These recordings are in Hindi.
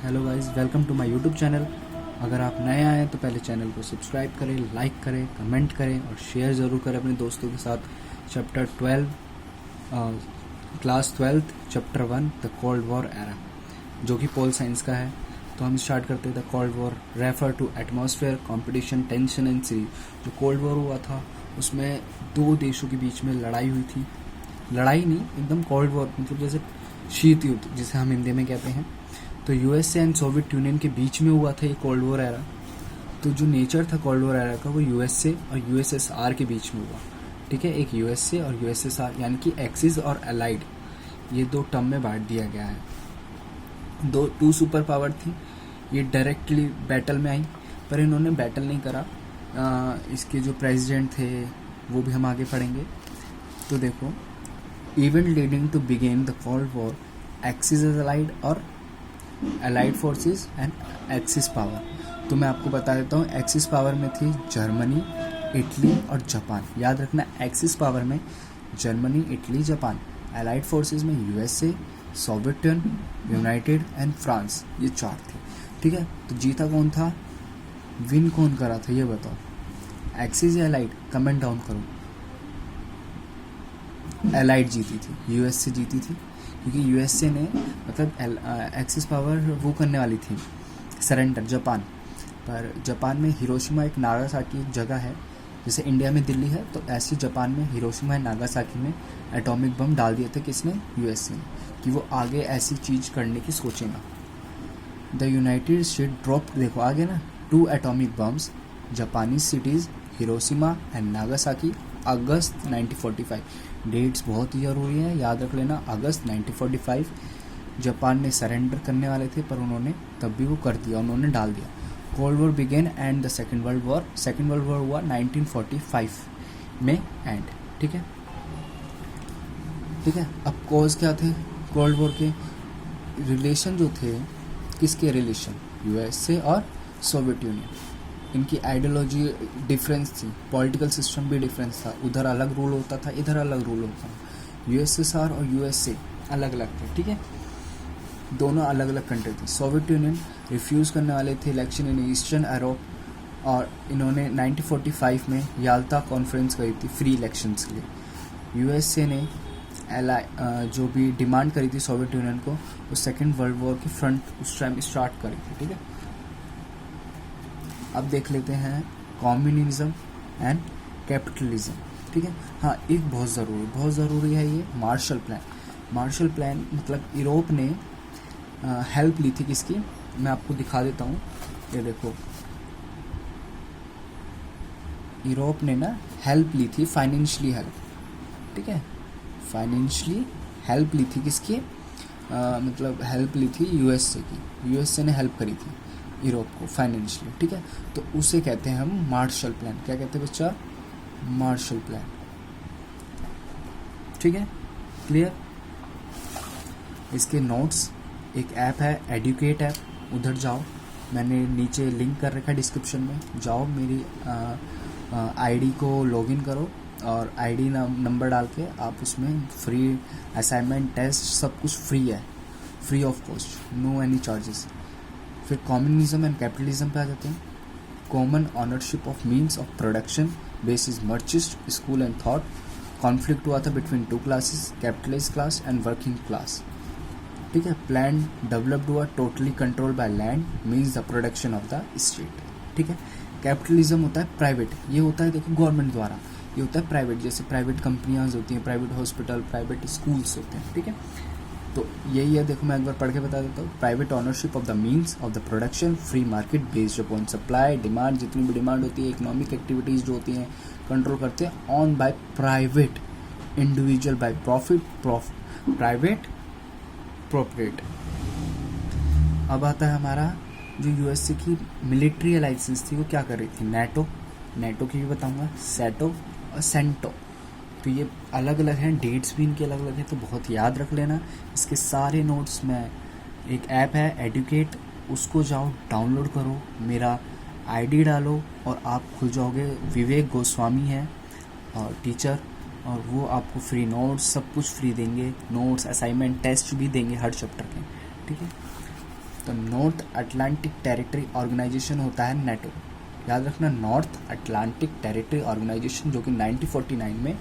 Hello guys, welcome to my YouTube channel. अगर आप नए आए हैं तो पहले चैनल को सब्सक्राइब करें, लाइक करें, कमेंट करें और शेयर ज़रूर करें अपने दोस्तों के साथ। Chapter 12, class 12, chapter 1, the cold war era, जो कि पोल साइंस का है। तो हम स्टार्ट करते हैं। The cold war refer to atmosphere, competition, tension and series. जो कोल्ड वॉर हुआ था उसमें दो देशों के बीच में लड़ाई हुई थी। लड़ाई नहीं, एकदम कोल्ड वॉर, मतलब जैसे शीत युद्ध जिसे हम हिंदी में कहते हैं। तो यूएसए एंड सोवियत यूनियन के बीच में हुआ था ये कोल्ड वॉर एरा। तो जो नेचर था कोल्ड वॉर एरा का, वो यूएसए और यूएसएसआर के बीच में हुआ। ठीक है, एक यूएसए और यूएसएसआर, यानी कि एक्सिस और अलाइड, ये दो टर्म में बांट दिया गया है। टू सुपर पावर थी, ये डायरेक्टली बैटल में आई, पर इन्होंने बैटल नहीं करा। इसके जो प्रेसिडेंट थे वो भी हम आगे पढ़ेंगे। तो देखो, event leading to begin the cold war, axis allied और allied forces and axis power. तो मैं आपको बता देता हूँ, एक्सिस पावर में थी जर्मनी, इटली और जापान। याद रखना, एक्सिस पावर में Germany, Italy, Japan. Allied forces में USA, Soviet Union, United and France. ये चार थे। ठीक है, तो जीता कौन था, विन कौन करा था, ये बताओ। एक्सिस या अलाइड, कमेंट डाउन करो। अलाइड जीती थी, यूएसए जीती थी, क्योंकि यूएसए ने मतलब एक्सिस पावर वो करने वाली थी, सरेंडर, जापान। पर जापान में हिरोशिमा एक नागासाकी एक जगह है, जैसे इंडिया में दिल्ली है, तो ऐसे जापान में हिरोशिमा एंड नागासाकी में एटॉमिक बम डाल दिए थे। किसने? यूएसए ने, कि वो आगे ऐसी चीज़ करने की सोचे ना। द यूनाइटेड स्टेट ड्रॉप, देखो आगे ना, 2 एटॉमिक बम्स जापानी cities Hiroshima and Nagasaki, August 1945। Dates बहुत ही ज़रूरी है, याद रख लेना। अगस्त 1945 जापान ने सरेंडर करने वाले थे, पर उन्होंने तब भी वो कर दिया, उन्होंने डाल दिया। Cold war began and the second world war. Second world war हुआ 1945 में एंड। ठीक है, ठीक है। अब कॉज क्या थे कोल्ड वॉर के? रिलेशन जो थे, किसके रिलेशन? यूएसए और सोवियत यूनियन। इनकी आइडियोलॉजी डिफरेंस थी, पॉलिटिकल सिस्टम भी डिफरेंस था। उधर अलग रूल होता था, इधर अलग रूल होता था। यूएसएसआर और यूएसए अलग अलग थे। ठीक है, दोनों अलग अलग कंट्री थी। सोवियत यूनियन रिफ्यूज़ करने वाले थे इलेक्शन इन ईस्टर्न यूरोप, और इन्होंने 1945 में याल्टा कॉन्फ्रेंस करी थी फ्री इलेक्शंस के लिए। यूएसए ने जो भी डिमांड करी थी सोवियत यूनियन को, वो सेकेंड वर्ल्ड वॉर की फ्रंट उस टाइम स्टार्ट करी थी। ठीक है, अब देख लेते हैं कम्युनिज्म एंड कैपिटलिज्म। ठीक है, हाँ, एक बहुत ज़रूरी है ये मार्शल प्लान। मार्शल प्लान मतलब यूरोप ने हेल्प ली थी किसकी, मैं आपको दिखा देता हूँ। ये देखो, यूरोप ने ना हेल्प ली थी, फाइनेंशियली हेल्प। ठीक है, फाइनेंशियली हेल्प ली थी किसकी, मतलब हेल्प ली थी यूएसए की। यूएसए ने हेल्प करी थी यूरोप को फाइनेंशियली। ठीक है, तो उसे कहते हैं हम मार्शल प्लान। क्या कहते हैं बच्चा? Marshall plan. ठीक है, क्लियर। इसके नोट्स, एक ऐप है एडुकेट ऐप, उधर जाओ, मैंने नीचे लिंक कर रखा है डिस्क्रिप्शन में। जाओ, मेरी आईडी को लॉगिन करो और आईडी नंबर डाल के आप उसमें फ्री असाइनमेंट, टेस्ट, सब कुछ फ्री है, free of cost, no any charges. फिर कम्युनिज्म एंड कैपिटलिज्म पे आ जाते हैं। Common ownership of means of production, basis Marxist, school and thought. Conflict हुआ था between 2 classes, capitalist class and working class. ठीक है, प्लान डेवलप्ड हुआ, totally control by land, means the production of the state. ठीक है, कैपिटलिज्म होता है प्राइवेट, ये होता है देखो गवर्नमेंट द्वारा, ये होता है प्राइवेट, जैसे प्राइवेट कंपनियां होती हैं, प्राइवेट हॉस्पिटल, प्राइवेट स्कूल्स होते हैं। ठीक है, तो यही है, देखो मैं एक बार पढ़ के बता देता हूँ। Private ownership of the means of the production, free market based upon supply demand, जितनी भी डिमांड होती है, इकोनॉमिक एक्टिविटीज़ जो होती हैं कंट्रोल करते हैं, on by private individual by profit, private property. अब आता है हमारा जो यूएसए की मिलिट्री अलाइंसेस थी, वो क्या कर रही थी? नेटो की भी बताऊंगा, सेटो और सेंटो। तो ये अलग अलग हैं, डेट्स भी इनके अलग अलग हैं, तो बहुत याद रख लेना। इसके सारे नोट्स में एक ऐप है एडुकेट, उसको जाओ डाउनलोड करो, मेरा आईडी डालो और आप खुल जाओगे। विवेक गोस्वामी है और टीचर, और वो आपको फ्री नोट्स, सब कुछ फ्री देंगे। नोट्स, असाइनमेंट, टेस्ट भी देंगे हर चैप्टर के। ठीक है, तो नॉर्थ अटलांटिक टेरिटरी ऑर्गेनाइजेशन होता है नेटो। याद रखना, नॉर्थ अटलांटिक टेरिटरी ऑर्गेनाइजेशन, जो कि 1949 में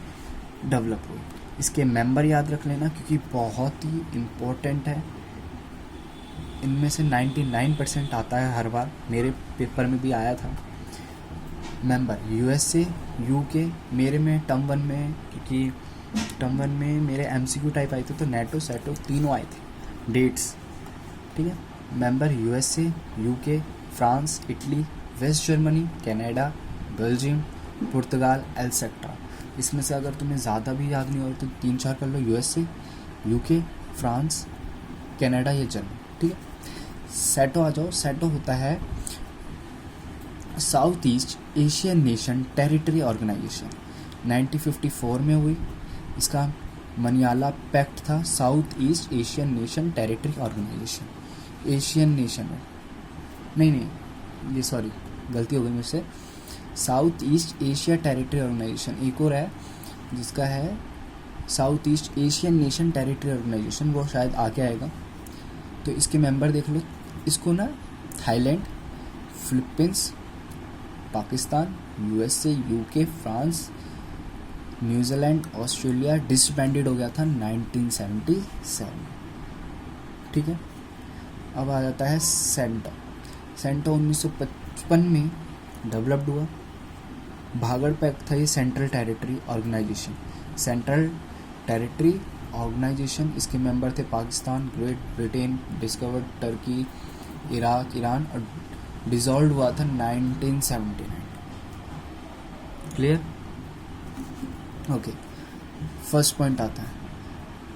डेवलप हुई। इसके मेंबर याद रख लेना क्योंकि बहुत ही इम्पोर्टेंट है। इनमें से 99% आता है हर बार, मेरे पेपर में भी आया था। मेंबर यूएसए, यूके, मेरे में टर्म 1 में, क्योंकि टर्म 1 में मेरे एमसीक्यू टाइप आए थे तो नेटो सेटो तीनों आए थे डेट्स, ठीक है। Member USA, UK, France, Italy, West Germany, Canada, Belgium, Portugal, etcetera. इसमें से अगर तुम्हें ज़्यादा भी याद नहीं हो तो 3-4 कर लो, यूएसए, यूके, फ्रांस, कनाडा या जर्मनी, ठीक है। सेटो आ जाओ। सेटो होता है south east Asian nation territory organisation, 1954 में हुई। इसका मनियाला पैक्ट था, south east Asian nation territory organisation. Asian nation है, नहीं ये सॉरी गलती हो गई मुझसे, south east Asia territory organisation. एक और है जिसका है south east Asian nation territory organisation, वो शायद आगे आएगा। तो इसके मेंबर देख लो। इसको ना Thailand, Philippines, Pakistan, USA, UK, France, New Zealand, Australia disbanded हो गया था 1977, ठीक है। अब आ जाता है सेंटो। सेंटो 1955 में डेवलप्ड हुआ। भागड़ पैक्ट था ये central territory organisation, central territory organisation. इसके मेंबर थे Pakistan, great Britain, discovered Turkey, Iraq, Iran, और डिसॉल्व हुआ था 1979। क्लियर? ओके, फर्स्ट पॉइंट आता है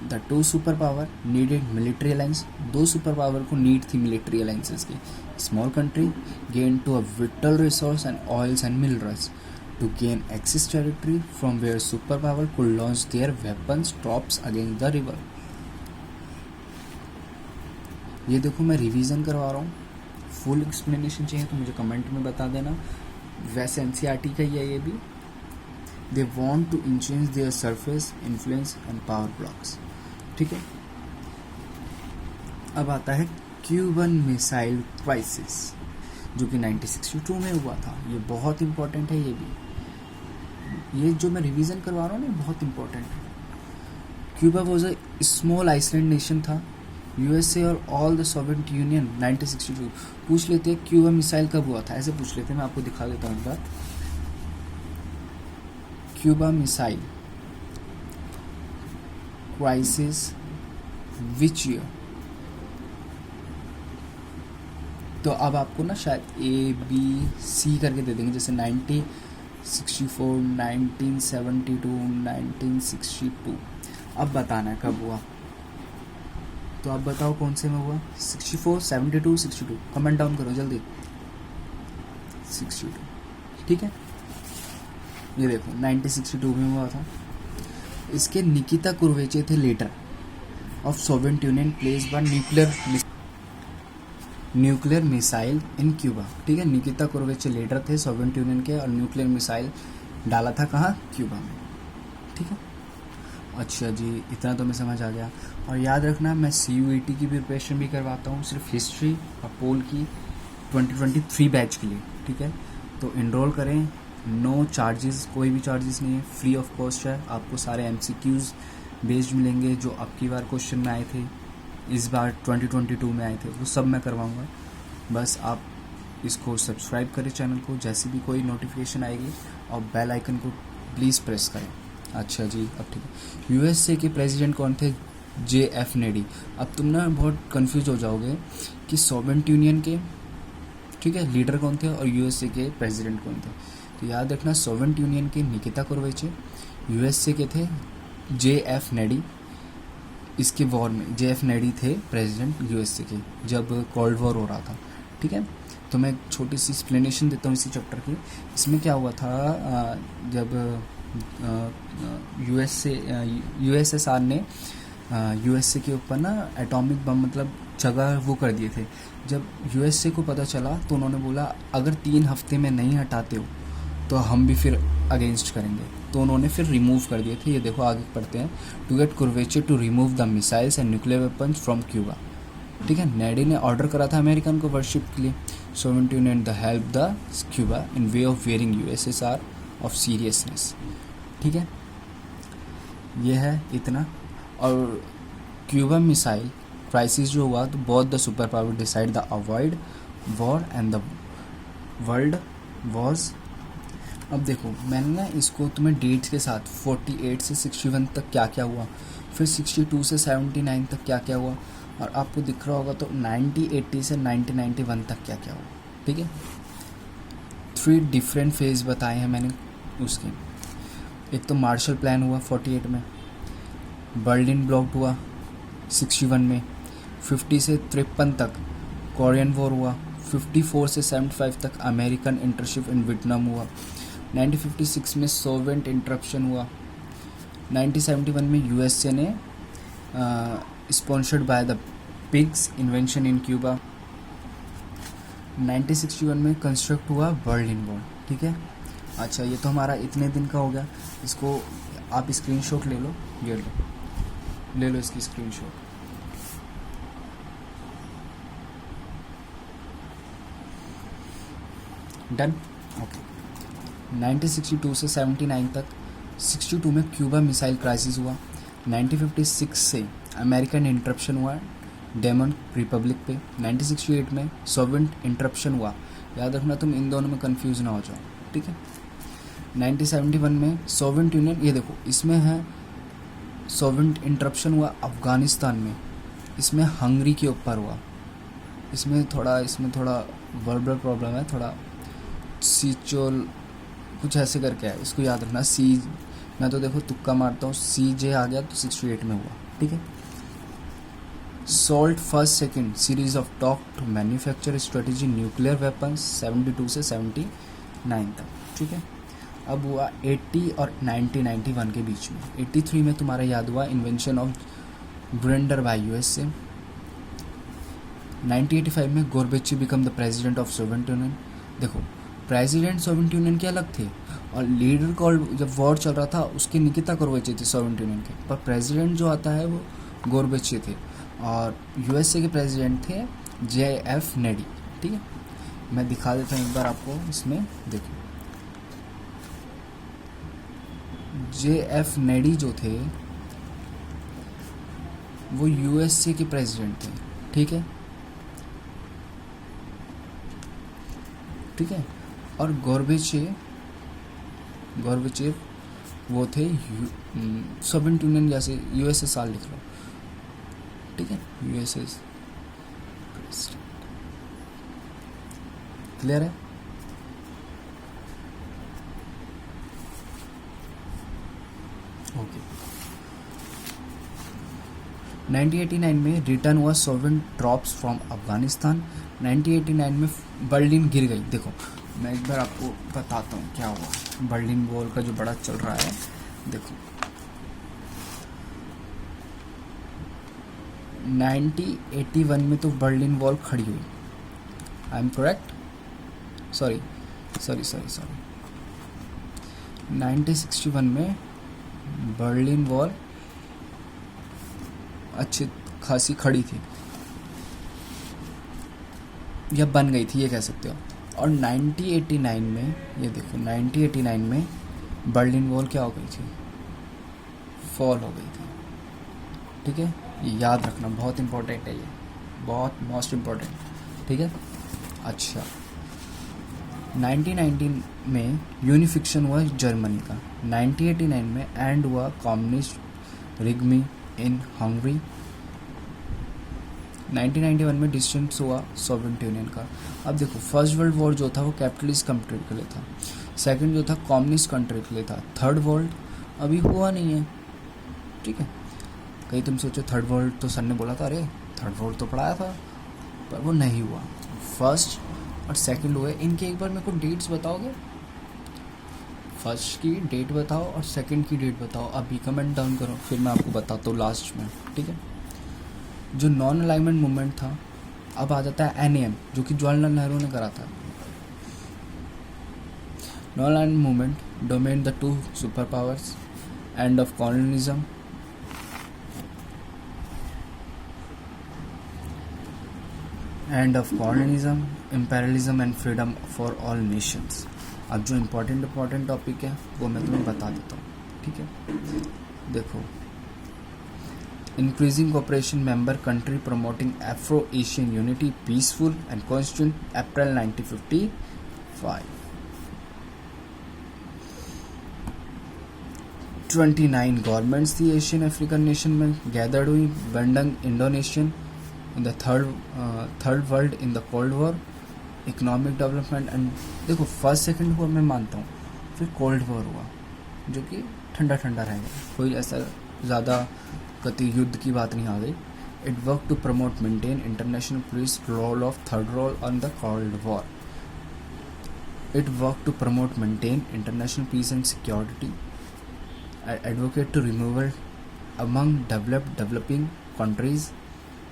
the two super power needed military alliance. दो सुपर पावर को नीड थी मिलिट्री अलायंसेस की। Small country gain to a vital resource and oils and minerals to gain access territory from where superpower could launch their weapons troops against the river। ये देखो मैं रिवीजन करवा रहा हूँ, फुल एक्सप्लेनेशन चाहिए तो मुझे कमेंट में बता देना। वैसे एनसीईआरटी का ही है ये भी। They want to enhance their surface influence and power blocs, ठीक है। अब आता है क्यूबन मिसाइल क्राइसिस, जो कि 1962 में हुआ था। ये बहुत इंपॉर्टेंट है। ये भी, ये जो मैं रिवीजन करवा रहा हूँ ना, बहुत इंपॉर्टेंट है। Cuba was a small Iceland nation था। यूएसए और ऑल द सोवियत यूनियन 1962। पूछ लेते हैं क्यूबा मिसाइल कब हुआ था, ऐसे पूछ लेते हैं। मैं आपको दिखा देता हूँ एक बार। Cuba missile crisis which year. तो अब आपको ना शायद ABC करके दे देंगे, जैसे 1964, 1972, 1962। अब बताना है कब हुआ। तो आप बताओ कौन से में हुआ। 64, 72, 62। कमेंट डाउन करो जल्दी। 62, ठीक है। ये देखो 1962 में हुआ था। इसके निकिता कुरवेचे थे leader of Soviet union place by nuclear missile in Cuba, ठीक है। निकिता कुरवेचे लीडर थे सोवियत यूनियन के, और न्यूक्लियर मिसाइल डाला था कहाँ, क्यूबा में, ठीक है। अच्छा जी, इतना तो मैं समझ आ गया। और याद रखना, मैं CUET की प्रिपरेशन भी करवाता हूँ, सिर्फ हिस्ट्री और पोल की 2023 बैच के लिए, ठीक है। तो इनरोल करें, नो चार्जेस, कोई भी चार्जेस नहीं है, फ्री ऑफ कॉस्ट है। आपको सारे MCQs बेस्ड मिलेंगे जो अब की बार क्वेश्चन में आए थे, इस बार 2022 में आए थे, वो सब मैं करवाऊँगा। बस आप इसको सब्सक्राइब करें चैनल को, जैसे भी कोई नोटिफिकेशन आएगी, और बेल आइकन को प्लीज़ प्रेस करें। अच्छा जी, अब ठीक है। USA के प्रेसिडेंट कौन थे, JF नेडी। अब तुम ना बहुत कंफ्यूज हो जाओगे कि सोवियत यूनियन के, ठीक है, लीडर कौन थे और USA के प्रेसिडेंट कौन थे। तो याद रखना, सोवियत यूनियन के निकिता कुरवेचे, USA के थे JF नेडी। इसके वॉर में JF नेडी थे प्रेसिडेंट USA के, जब कोल्ड वॉर हो रहा था, ठीक है। तो मैं एक छोटी सी एक्सप्लेनेशन देता हूँ इसी चैप्टर की। इसमें क्या हुआ था, जब USSR ने USA के ऊपर ना एटॉमिक बम, मतलब जगह वो कर दिए थे। जब USA को पता चला तो उन्होंने बोला अगर 3 हफ्ते में नहीं हटाते हो तो हम भी फिर अगेंस्ट करेंगे। तो उन्होंने फिर रिमूव कर दिए थे। ये देखो आगे पढ़ते हैं। To get Khrushchev to remove the missiles and nuclear weapons from Cuba. ठीक है, नेडी ने ऑर्डर करा था अमेरिकन को वर्शिप के लिए। Soviet union the help the Cuba in way of wearing USSR of seriousness. ठीक है, ये है इतना। और क्यूबा मिसाइल क्राइसिस जो हुआ तो both the super power decide the avoid war and the world was. अब देखो मैंने ना इसको तुम्हें डेट्स के साथ 48 से 61 तक क्या क्या हुआ, फिर 62 से 79 तक क्या क्या हुआ, और आपको दिख रहा होगा तो 1980 से 1991 तक क्या क्या हुआ। ठीक है, 3 डिफरेंट फेज बताए हैं मैंने उसके। एक तो मार्शल प्लान हुआ 48 में, बर्लिन ब्लॉक हुआ 61 में, 50 से 53 तक कोरियन वॉर हुआ, 54 से 75 तक अमेरिकन इंटरशिप इन वियतनाम हुआ, 1956 में सोवियत इंटरप्शन हुआ, 1971 में यूएसए ने sponsored by the pigs invention in Cuba, 1961 में कंस्ट्रक्ट हुआ बर्लिन वॉल। ठीक है, अच्छा ये तो हमारा इतने दिन का हो गया। इसको आप स्क्रीनशॉट ले लो, ये ले लो इसकी स्क्रीनशॉट। Done, okay. 1962 से 79 तक, 62 में क्यूबा मिसाइल क्राइसिस हुआ, 1956 से अमेरिकन इंटरप्शन हुआ डेमन रिपब्लिक पे, 1968 में सोवियत इंटरप्शन हुआ। याद रखना तुम इन दोनों में कंफ्यूज ना हो जाओ। ठीक है, 1971 में सोवियत यूनियन, ये देखो इसमें है सोवियत इंटरप्शन हुआ अफ़गानिस्तान में, इसमें हंगरी के ऊपर हुआ। इसमें थोड़ा वर्बल प्रॉब्लम है, थोड़ा सीचोल कुछ ऐसे करके है, इसको याद रखना। सी मैं तो देखो तुक्का मारता हूँ, सी जे आ गया तो 68 में हुआ। ठीक है, SALT first second series of talk to manufacture strategy nuclear weapons 72 से 79 तक। ठीक है, अब हुआ 80 और 1991 के बीच में। 83 में तुम्हारा याद हुआ इन्वेंशन ऑफ ग्रेंडर बाय यूएसए। 1985 में Gorbachev become the president of Soviet Union. देखो प्रेसिडेंट सोवियत यूनियन के अलग थे, और लीडर कॉल्ड, जब वॉर चल रहा था उसके निकिता गोर्बेची थे सोवियत यूनियन के, पर प्रेसिडेंट जो आता है वो गोर्बेची थे, और यूएसए के प्रेसिडेंट थे JF नेडी। ठीक है, मैं दिखा देता हूँ एक बार आपको, इसमें देखो JF नेडी जो थे वो यूएसए के प्रेसिडेंट थे। ठीक है, ठीक है, और गोर्बेचेव वो थे सोवियत यूनियन, जैसे यूएसएसआर लिख लो। ठीक है, यूएसएस क्लियर है। ओके, 1989 में रिटर्न हुआ सोवियत ट्रॉप्स फ्रॉम अफगानिस्तान। 1989 में बर्लिन गिर गई। देखो मैं एक बार आपको बताता हूँ क्या हुआ, बर्लिन वॉल का जो बड़ा चल रहा है। देखो 1981 में तो बर्लिन वॉल खड़ी हुई, आई एम करेक्ट, सॉरी 1961 में बर्लिन वॉल अच्छी खासी खड़ी थी, या बन गई थी ये कह सकते हो। और 1989 में, ये देखो 1989 में बर्लिन वॉल क्या हो गई थी, फॉल हो गई थी। ठीक है, ये याद रखना, बहुत इंपॉर्टेंट है ये, बहुत मोस्ट इम्पॉर्टेंट। ठीक है, अच्छा 1919 में यूनिफिक्शन हुआ जर्मनी का। 1989 में एंड हुआ कम्युनिस्ट रिग्मी इन हंगरी। 1991 में डिस्टेंस हुआ सोवियत यूनियन का। अब देखो फर्स्ट वर्ल्ड वॉर जो था वो कैपिटलिस्ट कंट्री के लिए था, सेकंड जो था कम्युनिस्ट कंट्री के लिए था, थर्ड वर्ल्ड अभी हुआ नहीं है। ठीक है, कहीं तुम सोचो थर्ड वर्ल्ड तो सर ने बोला था, अरे थर्ड वर्ल्ड तो पढ़ाया था, पर वो नहीं हुआ। फर्स्ट और सेकंड हुए। इनके एक बार मेरे को डेट्स बताओगे, फर्स्ट की डेट बताओ और सेकंड की डेट बताओ, अभी कमेंट डाउन करो, फिर मैं आपको बताता हूँ लास्ट में। ठीक है, जो नॉन अलाइनमेंट मूवमेंट था, अब आ जाता है NAM जो कि जवाहरलाल नेहरू ने करा था। Non alignment movement domain the two super powers, end of colonialism, end of colonialism, imperialism and freedom for all Nations. अब जो इम्पोर्टेंट टॉपिक है वो मैं तुम्हें बता देता हूँ, ठीक है। देखो, increasing cooperation member country promoting Afro Asian unity peaceful and constituent April 1955। 29 governments थी एशियन अफ्रीकन नेशन में गैदर्ड हुई, Bandung Indonesian in the third world in the cold war, economic development and देखो फर्स्ट सेकंड वॉर मैं मानता हूँ, फिर कोल्ड वॉर हुआ जो कि ठंडा रह गया, कोई ऐसा ज़्यादा कति युद्ध की बात नहीं आ गई। It work to promote maintain international peace role of third role on the cold war. It work to promote maintain international peace and security, advocate to removal among developing countries,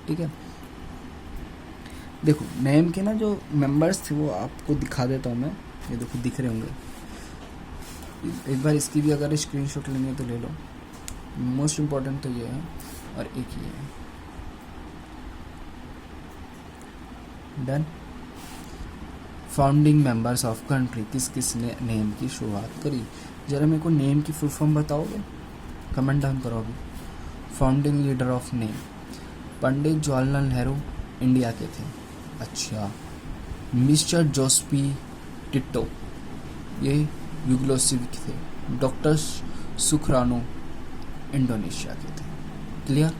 ठीक है। देखो नेम के ना जो मेंबर्स थे वो आपको दिखा देता हूँ मैं, ये देखो दिख रहे होंगे, एक बार इसकी भी अगर स्क्रीनशॉट लेनी है तो ले लो। मोस्ट इम्पोर्टेंट तो ये है और एक ये है। Done. Founding members of country, किस ने नेम की शुरुआत करी, जरा मेरे को नेम की फुल फॉर्म बताओगे, कमेंट डाउन करो अभी। Founding leader of name, Pandit Jawaharlal Nehru India के थे। अच्छा, मिस्टर जोसेफ टिटो ये युगोस्लाविया के थे। डॉक्टर सुकरानो इंडोनेशिया के थे। क्लियर,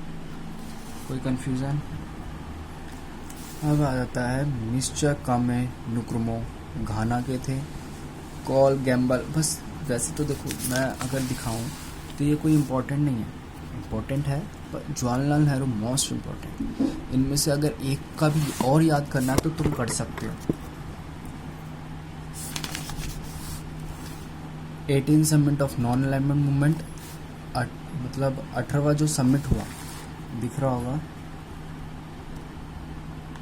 कोई कंफ्यूजन? अब आ जाता है मिस्टर कामे नुक्रुमो घाना के थे। कॉल गैम्बल, बस वैसे तो देखो मैं अगर दिखाऊं तो ये कोई इम्पोर्टेंट नहीं है, इम्पोर्टेंट है पर जवाहरलाल नेहरू मोस्ट इम्पोर्टेंट। इनमें से अगर एक का भी और याद करना है तो तुम कर सकते हो। 18 summit of non alignment movement, मतलब 18वां जो समिट हुआ दिख रहा होगा,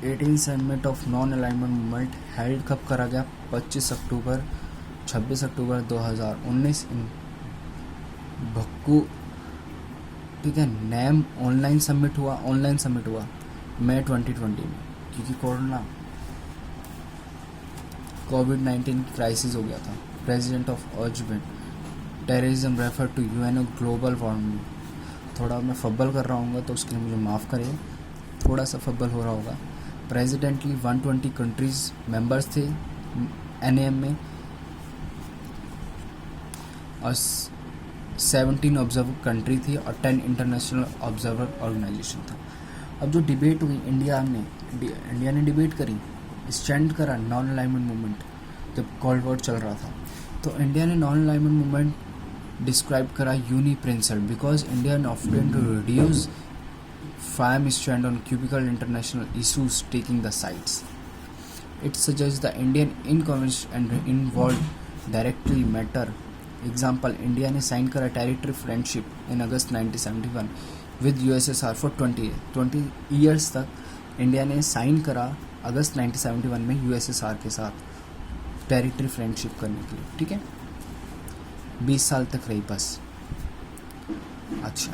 18 summit of non alignment movement held कब करा गया? 26 अक्टूबर 2019 इन भक्कू, ठीक है। नैम ऑनलाइन समिट हुआ मई 2020 में, क्योंकि कोविड-19 क्राइसिस हो गया था। प्रेसिडेंट ऑफ अर्जमेंट terrorism refer to UNO global warming. थोड़ा मैं फब्बल कर रहा हूँ तो उसके लिए मुझे माफ़ करिए, थोड़ा सा फब्बल हो रहा होगा। प्रेसिडेंटली 120 कंट्रीज मेंबर्स थे एनएम में और 17 ऑब्जर्वर कंट्री थी और 10 इंटरनेशनल ऑब्जर्वर ऑर्गेनाइजेशन था। अब जो डिबेट हुई इंडिया ने डिबेट करी, स्टैंड करा नॉन अलाइनमेंट मूवमेंट जब कोल्ड वॉर चल रहा था, तो इंडिया ने नॉन अलाइनमेंट मूवमेंट डिस्क्राइब करा यूनिप्रिंसिपल because India opted to reduce firm stand on cubical international issues taking the sides. It suggests the Indian inconvenience and involved directly matter. Example, India ने साइन करा territory friendship in August 1971 with USSR for 20 years तक इंडिया ने साइन करा अगस्त 1971 में यूएसएसआर के साथ टेरिटरी फ्रेंडशिप करने के लिए, ठीक है। 20 साल तक रही बस। अच्छा,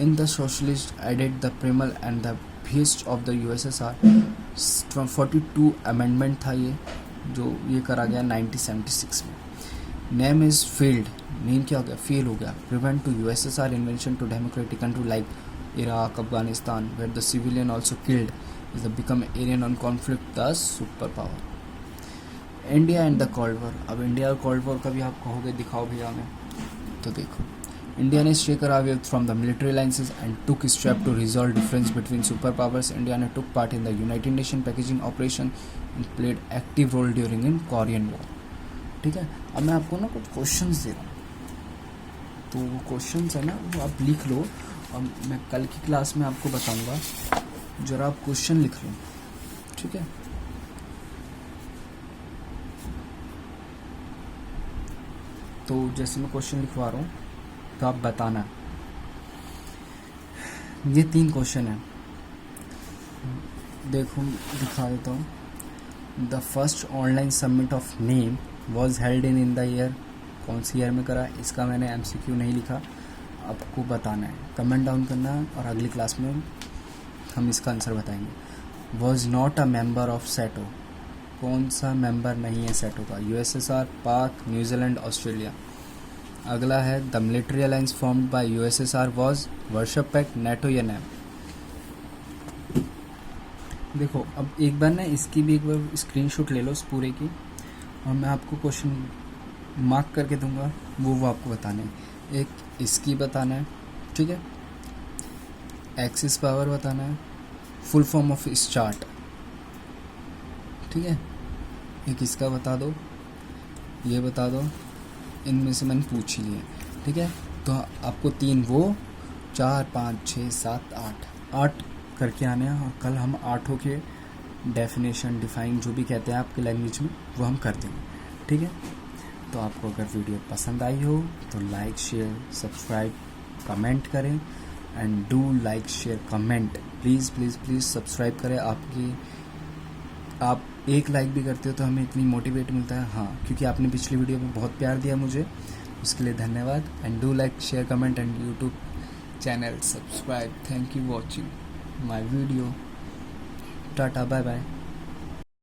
in the socialist added the primal and the beast of the USSR 42 amendment था ये जो ये करा गया 1976 में। नेम इज फेल्ड, नेम क्या हो गया? फेल हो गया। Prevent to USSR invention to democratic country like Iraq, Afghanistan where the civilian also killed is the become arena on conflict the super power. India and the cold war, अब इंडिया और कोल्ड वॉर का भी आप कहोगे दिखाओ भैया हमें, तो देखो India ने stayed away from the military alliances and took steps to resolve difference between superpowers. India ने took part in the United Nations packaging operation and played active role during in Korean War. ठीक है। अब मैं आपको ना कुछ क्वेश्चंस दे रहा हूँ, तो वो क्वेश्चंस है ना वो आप लिख लो और मैं कल की क्लास में आपको बताऊंगा, जरा आप क्वेश्चन लिख लो, ठीक है। तो जैसे मैं क्वेश्चन लिखवा रहा हूँ तो आप बताना। ये 3 क्वेश्चन है, देखो दिखा देता हूँ। The first online submit of name was held in the year, कौन सी ईयर में करा? इसका मैंने MCQ नहीं लिखा, आपको बताना है, कमेंट डाउन करना और अगली क्लास में हम इसका आंसर बताएंगे। Was not a member of SEATO. कौन सा मेंबर नहीं है सेटो का? यूएसएसआर, पाक, न्यूजीलैंड, ऑस्ट्रेलिया। अगला है the military alliance formed by USSR was Warsaw Pact, NATO या नैम। देखो अब एक बार ना इसकी भी एक बार स्क्रीनशॉट ले लो इस पूरे की, और मैं आपको क्वेश्चन मार्क करके दूंगा, वो आपको बताना है। एक इसकी बताना है, ठीक है, एक्सिस पावर बताना है, फुल फॉर्म ऑफ इस चार्ट, ठीक है, एक इसका बता दो, ये बता दो, इनमें से मैंने पूछ ही लिए, ठीक है। तो आपको 3 वो, 4 5 6 7 8 करके आने हैं, और कल हम 8 के डेफिनेशन डिफाइन जो भी कहते हैं आपके लैंग्वेज में वो हम कर देंगे, ठीक है। तो आपको अगर वीडियो पसंद आई हो तो लाइक शेयर सब्सक्राइब कमेंट करें, and do like share comment, please please please subscribe करें। आप एक लाइक भी करते हो तो हमें इतनी मोटिवेट मिलता है, हाँ, क्योंकि आपने पिछली वीडियो में बहुत प्यार दिया मुझे, उसके लिए धन्यवाद। And do like share comment and YouTube channel subscribe. Thank you watching my video. Tata bye bye.